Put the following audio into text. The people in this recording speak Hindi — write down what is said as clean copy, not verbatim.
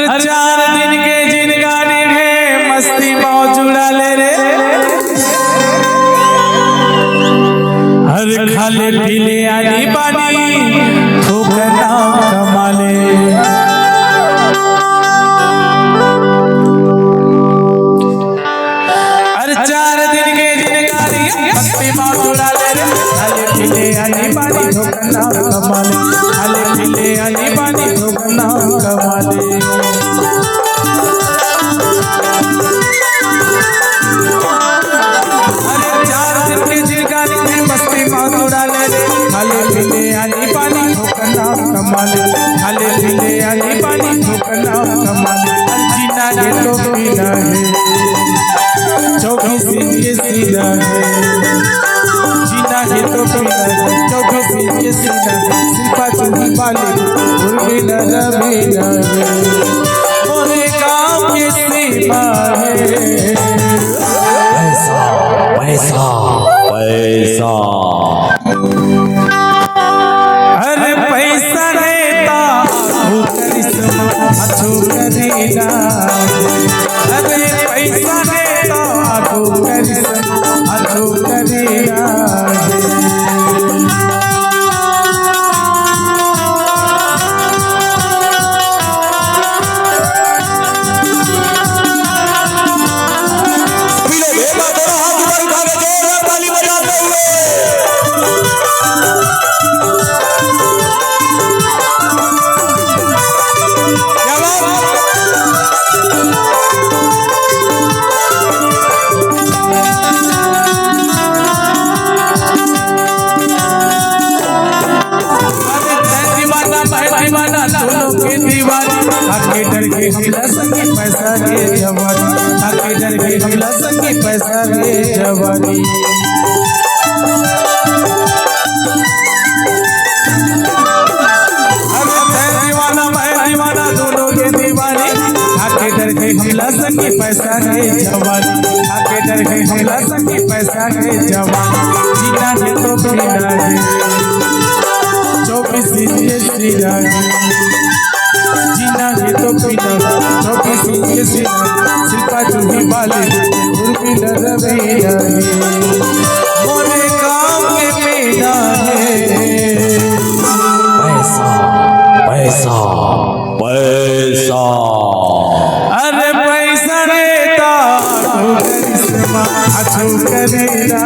हर 4 दिन के जिनगानी में मस्ती मौज उड़ा ले रे। हर खाले पीले आनी पानी ठोकना कमा ले। हर 4 दिन के जिनगानी मस्ती मौज उड़ा ले रे। खाले पीले आनी पानी ठोकना कमा ले। खाले पीले आनी पानी ठोकना कमा ले। खाले पीले आनी पानी ठोकना कमा ले। खाले पीले आनी पानी ठोकना कमा ले। जीना है तो पीना है 24 ये सीना है। जीना है तो पीना है 24 ये सीना है। सिर्फा चुनी वाले उर्मिला रमीना है। मोरे काम ये सीमा है। पैसा पैसा पैसा अरे पैसा रहता वो करिश्मा अच्छो करेगा। अरे पैसा रहता वो करिश्मा अच्छो करेगा। दीवाना दोनों के दीवानी आके डर के हमला संगी पैसा के जवानी। आके डर के हमला संगी पैसा के जवानी। दीवाना मैं दीवाना दोनों के दीवानी आके डर के हमला संगी पैसा के जवानी। आके डर के हमला संगी पैसा के जवानी। जीना है तो पीना है 24 ये सीना है। जीना है तो पीना 24 ये सीना है। सिर्फा चुनी वाले उर्मिला रमीना है। मोरे काम के पीना है। पैसा पैसा पैसा अरे पैसा रहता तो करिश्मा अच्छो करेगा।